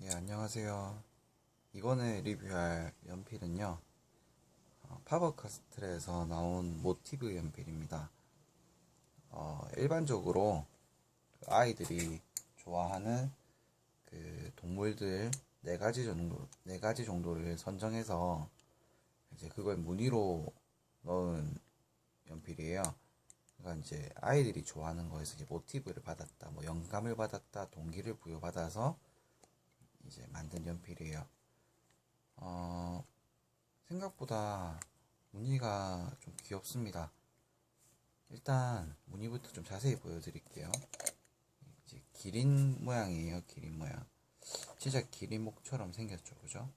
예, 안녕하세요. 이번에 리뷰할 연필은요, 파버카스텔에서 나온 모티브 연필입니다. 일반적으로 그 아이들이 좋아하는 그 동물들 네 가지 정도를 선정해서 이제 그걸 무늬로 넣은 연필이에요. 그러니까 이제 아이들이 좋아하는 거에서 이제 모티브를 받았다, 뭐 영감을 받았다, 동기를 부여받아서 이제 만든 연필이에요. 어, 생각보다 무늬가 좀 귀엽습니다. 일단 무늬부터 좀 자세히 보여드릴게요. 이제 기린 모양이에요. 기린 모양. 진짜 기린 목처럼 생겼죠, 그죠?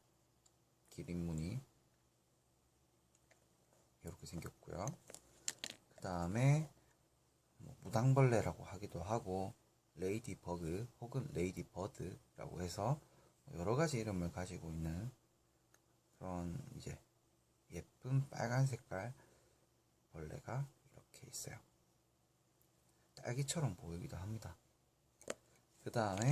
기린 무늬 이렇게 생겼고요. 그 다음에 무당벌레라고 하기도 하고 레이디 버그 혹은 레이디 버드라고 해서 여러 가지 이름을 가지고 있는 그런 이제 예쁜 빨간 색깔 벌레가 이렇게 있어요. 딸기처럼 보이기도 합니다. 그 다음에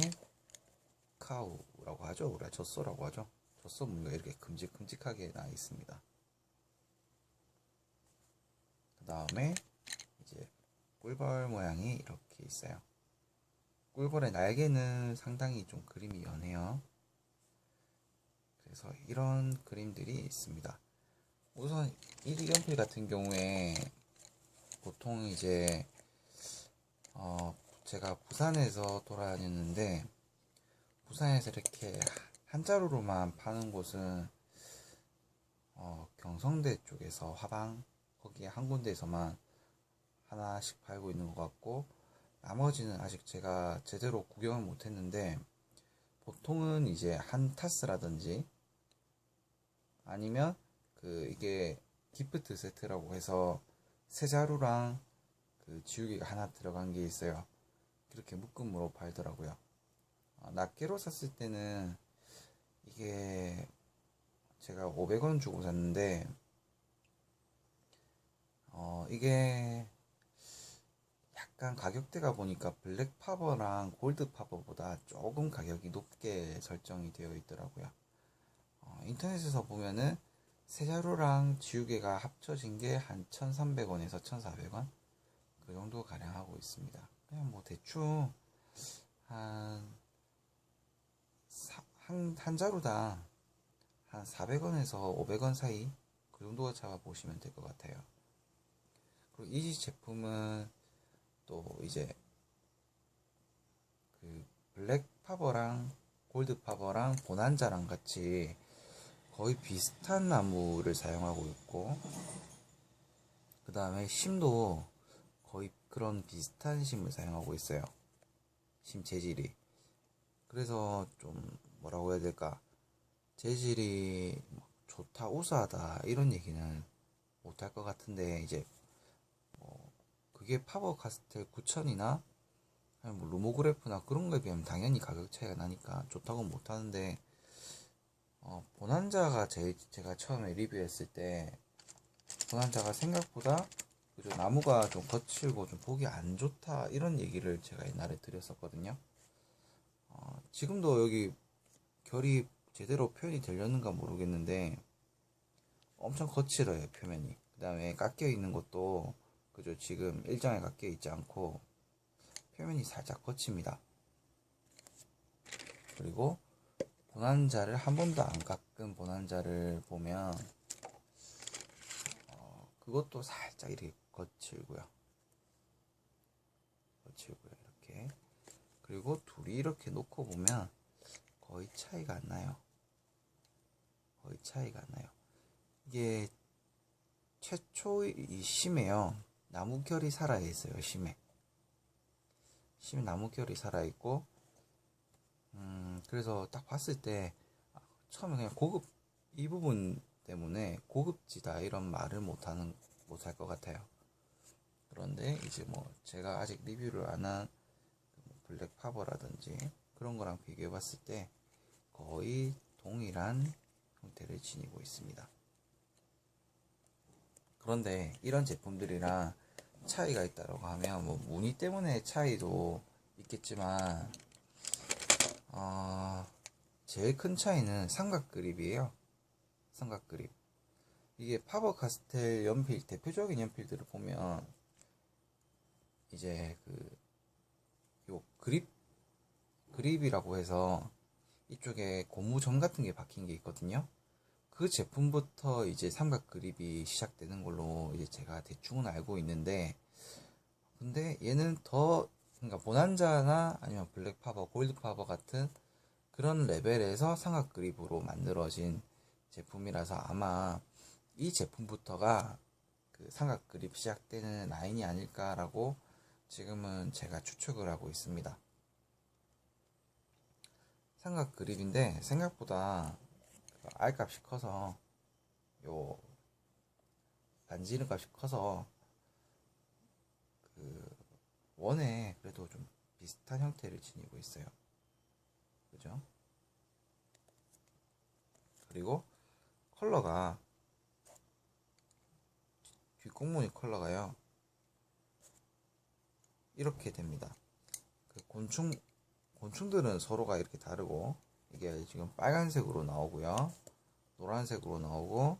카우라고 하죠. 우리가 젖소라고 하죠. 젖소 무늬가 이렇게 큼직큼직하게 나 있습니다. 그 다음에 이제 꿀벌 모양이 이렇게 있어요. 꿀벌의 날개는 상당히 좀 그림이 연해요. 그래서 이런 그림들이 있습니다. 우선 이 연필 같은 경우에 보통 이제 제가 부산에서 돌아다녔는데 부산에서 이렇게 한자루로만 파는 곳은 경성대 쪽에서 화방 거기에 한 군데에서만 하나씩 팔고 있는 것 같고 나머지는 아직 제가 제대로 구경을 못했는데 보통은 이제 한타스라든지 아니면 이게 기프트 세트라고 해서 세자루랑 그 지우개가 하나 들어간 게 있어요. 그렇게 묶음으로 팔더라고요. 낱개로 샀을 때는 이게 제가 500원 주고 샀는데 이게 약간 가격대가 보니까 블랙 파버랑 골드 파버보다 조금 가격이 높게 설정이 되어 있더라고요. 인터넷에서 보면은 세자루랑 지우개가 합쳐진 게 한 1,300원에서 1,400원 그 정도 가량 하고 있습니다. 그냥 뭐 대충 한 한 자루당 한 400원에서 500원 사이 그 정도 잡아보시면 될 것 같아요. 그리고 이 제품은 또 이제 그 블랙 파버랑 골드 파버랑 보난자랑 같이 거의 비슷한 나무를 사용하고 있고 그 다음에 심도 거의 그런 비슷한 심을 사용하고 있어요. 심 재질이. 그래서 좀 뭐라고 해야 될까, 재질이 좋다 우수하다 이런 얘기는 못할 것 같은데 이제 그게 파버카스텔 9000이나 뭐 루모그래프나 그런 거에 비하면 당연히 가격 차이가 나니까 좋다고는 못하는데 보난자가 제가 처음에 리뷰했을 때 보난자가 생각보다 그죠, 나무가 좀 거칠고 좀 보기 안 좋다 이런 얘기를 제가 옛날에 드렸었거든요. 지금도 여기 결이 제대로 표현이 되려는가 모르겠는데 엄청 거칠어요 표면이. 그 다음에 깎여 있는 것도 그죠, 지금 일정에 깎여 있지 않고 표면이 살짝 거칩니다. 그리고 보난자를 한 번도 안 깎은 보난자를 보면 그것도 살짝 이렇게 거칠고요. 이렇게. 그리고 둘이 이렇게 놓고 보면 거의 차이가 안 나요. 이게 최초의 심에요. 나무결이 살아있어요. 심에 나무결이 살아있고 그래서 딱 봤을 때 처음에 그냥 이 부분 때문에 고급지다 이런 말을 못할 것 같아요. 그런데 이제 뭐 제가 아직 리뷰를 안 한 블랙 파버라든지 그런 거랑 비교해 봤을 때 거의 동일한 형태를 지니고 있습니다. 그런데 이런 제품들이랑 차이가 있다고 하면 뭐 무늬 때문에 차이도 있겠지만 제일 큰 차이는 삼각 그립이에요. 삼각 그립. 이게 파버 카스텔 연필, 대표적인 연필들을 보면 이제 요 그립이라고 해서 이쪽에 고무점 같은 게 박힌 게 있거든요. 그 제품부터 이제 삼각 그립이 시작되는 걸로 이제 제가 대충은 알고 있는데, 근데 얘는 그러니까 보난자나 아니면 블랙 파버, 골드 파버 같은 그런 레벨에서 삼각 그립으로 만들어진 제품이라서 아마 이 제품부터가 그 삼각 그립 시작되는 라인이 아닐까라고 지금은 제가 추측을 하고 있습니다. 삼각 그립인데 생각보다 알값이 커서 요 반지름 값이 커서 그 원에 그래도 좀 비슷한 형태를 지니고 있어요. 그죠? 그리고 컬러가 뒷공무니 컬러가요 이렇게 됩니다. 그 곤충들은 서로가 이렇게 다르고, 이게 지금 빨간색으로 나오고요, 노란색으로 나오고,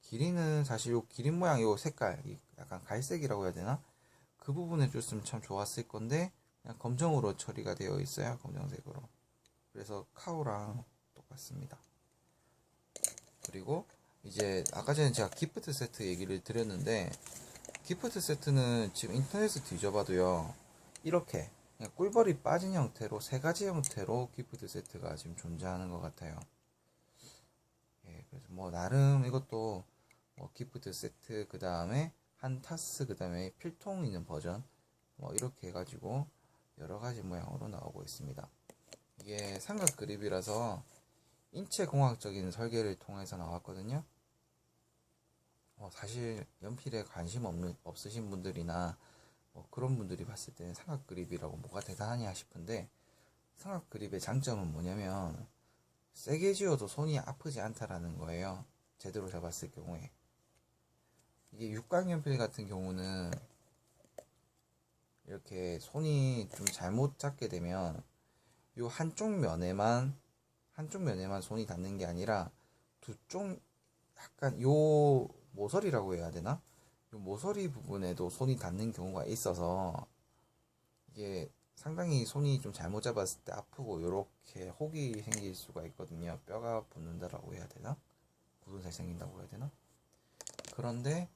기린은 사실 요 기린 모양 요 색깔 약간 갈색이라고 해야 되나, 그 부분을 줬으면 참 좋았을 건데 그냥 검정으로 처리가 되어 있어요. 검정색으로. 그래서 카우랑 똑같습니다. 그리고 이제 아까 전에 제가 기프트 세트 얘기를 드렸는데, 기프트 세트는 지금 인터넷에 뒤져봐도요 이렇게 그냥 꿀벌이 빠진 형태로 세 가지 형태로 기프트 세트가 지금 존재하는 것 같아요. 예, 그래서 뭐 나름 이것도 뭐 기프트 세트, 그 다음에 한 타스, 그 다음에 필통 있는 버전, 뭐 이렇게 해가지고 여러 가지 모양으로 나오고 있습니다. 이게 삼각 그립이라서 인체 공학적인 설계를 통해서 나왔거든요. 사실 연필에 관심 없으신 분들이나 뭐 그런 분들이 봤을 때는 삼각 그립이라고 뭐가 대단하냐 싶은데, 삼각 그립의 장점은 뭐냐면 세게 쥐어도 손이 아프지 않다라는 거예요. 제대로 잡았을 경우에. 이게 육각 연필 같은 경우는 이렇게 손이 좀 잘못 잡게 되면 요 한쪽 면에만 손이 닿는 게 아니라 두 쪽, 약간 요 모서리라고 해야 되나? 요 모서리 부분에도 손이 닿는 경우가 있어서 이게 상당히 손이 좀 잘못 잡았을 때 아프고 요렇게 혹이 생길 수가 있거든요. 뼈가 붙는다라고 해야 되나? 굳은 살 생긴다고 해야 되나? 그런데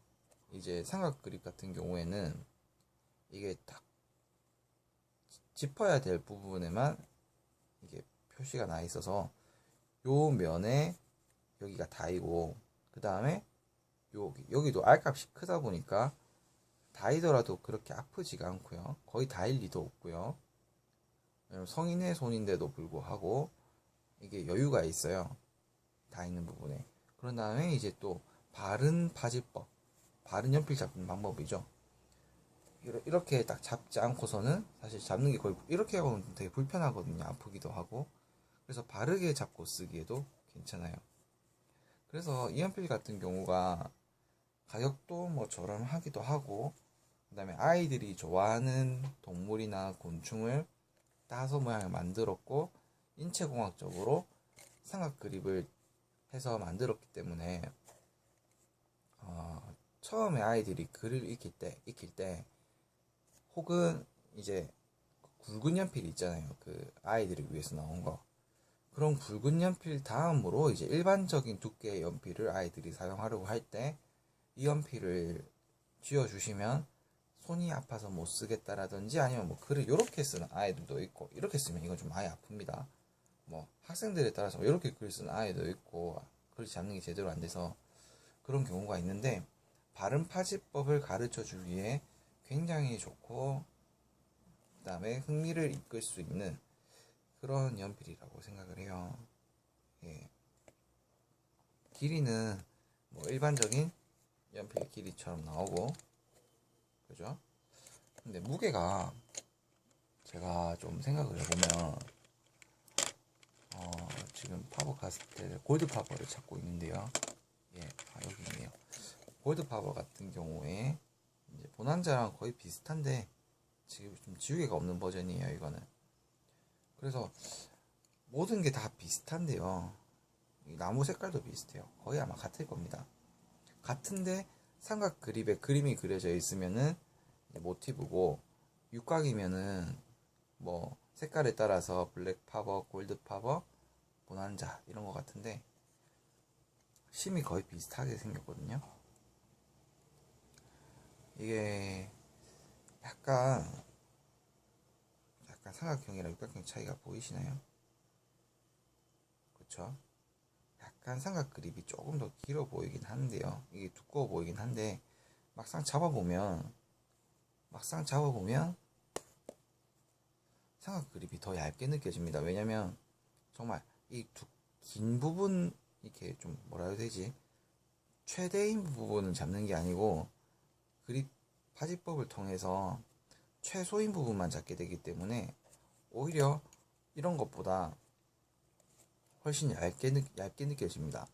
이제 삼각 그립 같은 경우에는 이게 딱 짚어야 될 부분에만 이게 표시가 나 있어서 요 면에 여기가 다이고, 그 다음에 여기도 알값이 크다 보니까 다이더라도 그렇게 아프지가 않고요. 거의 다일 리도 없고요. 성인의 손인데도 불구하고 이게 여유가 있어요. 다이는 부분에. 그런 다음에 이제 또 바른 파지법, 바른 연필 잡는 방법이죠. 이렇게 딱 잡지 않고서는 사실 잡는 게 거의 이렇게 하고는 되게 불편하거든요. 아프기도 하고. 그래서 바르게 잡고 쓰기에도 괜찮아요. 그래서 이 연필 같은 경우가 가격도 뭐 저렴하기도 하고, 그 다음에 아이들이 좋아하는 동물이나 곤충을 따서 모양을 만들었고, 인체공학적으로 삼각 그립을 해서 만들었기 때문에 처음에 아이들이 글을 익힐 때 혹은 이제 굵은 연필 있잖아요. 그 아이들을 위해서 나온 거. 그런 굵은 연필 다음으로 이제 일반적인 두께의 연필을 아이들이 사용하려고 할 때 이 연필을 쥐어주시면 손이 아파서 못 쓰겠다라든지, 아니면 뭐 글을 이렇게 쓰는 아이들도 있고, 이렇게 쓰면 이건 좀 많이 아픕니다. 뭐 학생들에 따라서 이렇게 글 쓰는 아이도 있고, 글 잡는 게 제대로 안 돼서 그런 경우가 있는데, 바른 파지법을 가르쳐 주기에 굉장히 좋고, 그 다음에 흥미를 이끌 수 있는 그런 연필이라고 생각을 해요. 예. 길이는 뭐 일반적인 연필 길이처럼 나오고, 그죠? 근데 무게가 제가 좀 생각을 해보면 지금 파버 카스텔 골드 파버를 찾고 있는데요. 예, 여기 있네요. 골드 파버 같은 경우에 이제 보난자랑 거의 비슷한데 지금 좀 지우개가 없는 버전이에요, 이거는. 그래서 모든 게 다 비슷한데요. 이 나무 색깔도 비슷해요. 거의 아마 같을 겁니다. 같은데 삼각 그립에 그림이 그려져 있으면은 모티브고, 육각이면은 뭐 색깔에 따라서 블랙 파버, 골드 파버, 보난자 이런 것 같은데 심이 거의 비슷하게 생겼거든요. 이게 약간 삼각형이랑 육각형 차이가 보이시나요? 그쵸? 약간 삼각 그립이 조금 더 길어 보이긴 한데요. 이게 두꺼워 보이긴 한데 막상 잡아보면 삼각 그립이 더 얇게 느껴집니다. 왜냐면 정말 이 긴 부분, 이렇게 좀 뭐라 해야 되지? 최대인 부분은 잡는 게 아니고 그립 파지법을 통해서 최소인 부분만 잡게 되기 때문에 오히려 이런 것보다 훨씬 얇게 느껴집니다.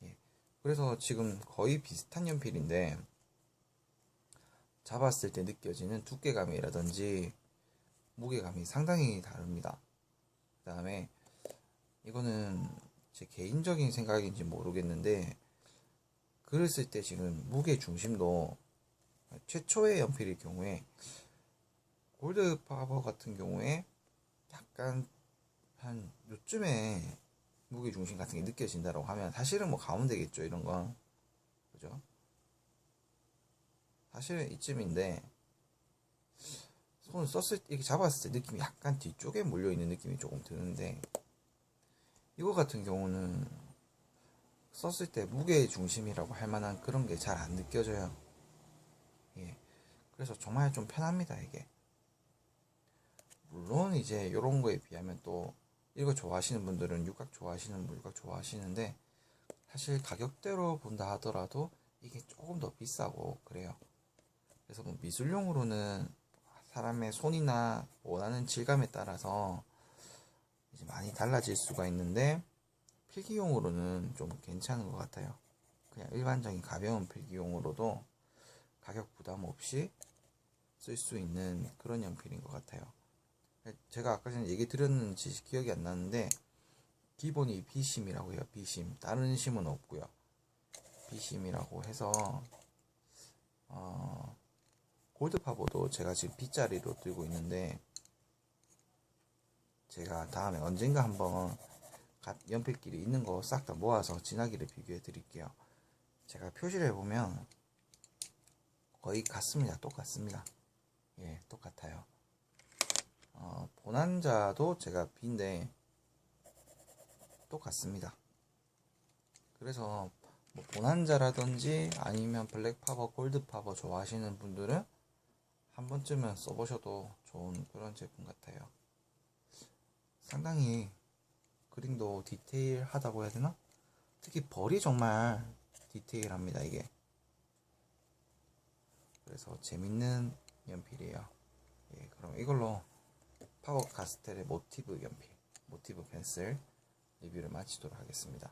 예. 그래서 지금 거의 비슷한 연필인데 잡았을 때 느껴지는 두께감이라든지 무게감이 상당히 다릅니다. 그 다음에 이거는 제 개인적인 생각인지 모르겠는데 글을 쓸 때 지금 무게 중심도 최초의 연필일 경우에 골드 파버 같은 경우에 약간 한 요쯤에 무게 중심 같은 게 느껴진다고 하면 사실은 뭐 가면 되겠죠, 이런 건. 그죠? 사실은 이쯤인데 손을 썼을 때, 이렇게 잡았을 때 느낌이 약간 뒤쪽에 몰려있는 느낌이 조금 드는데 이거 같은 경우는 썼을 때 무게 중심이라고 할 만한 그런 게 잘 안 느껴져요. 예. 그래서 정말 좀 편합니다, 이게. 물론 이제 이런 거에 비하면 또 이거 좋아하시는 분들은 육각 좋아하시는 분 육각 좋아하시는데 사실 가격대로 본다 하더라도 이게 조금 더 비싸고 그래요. 그래서 뭐 미술용으로는 사람의 손이나 원하는 질감에 따라서 이제 많이 달라질 수가 있는데 필기용으로는 좀 괜찮은 것 같아요. 그냥 일반적인 가벼운 필기용으로도 가격 부담 없이 쓸 수 있는 그런 연필인 것 같아요. 제가 아까 전에 얘기 드렸는지 기억이 안 나는데 기본이 B심이라고 해요. B심. 다른 심은 없고요. B심이라고 해서 골드파버도 제가 지금 B자리로 들고 있는데 제가 다음에 언젠가 한번 연필끼리 있는 거 싹 다 모아서 진하기를 비교해 드릴게요. 제가 표시를 해보면 거의 같습니다. 똑같습니다. 예, 똑같아요. 보난자도 제가 B인데 똑같습니다. 그래서 뭐 보난자라든지 아니면 블랙파버, 골드파버 좋아하시는 분들은 한 번쯤은 써보셔도 좋은 그런 제품 같아요. 상당히 그림도 디테일하다고 해야 되나? 특히 벌이 정말 디테일합니다, 이게. 그래서 재밌는 연필이에요. 예, 그럼 이걸로 파버 카스텔의 모티브 연필, 모티브 펜슬 리뷰를 마치도록 하겠습니다.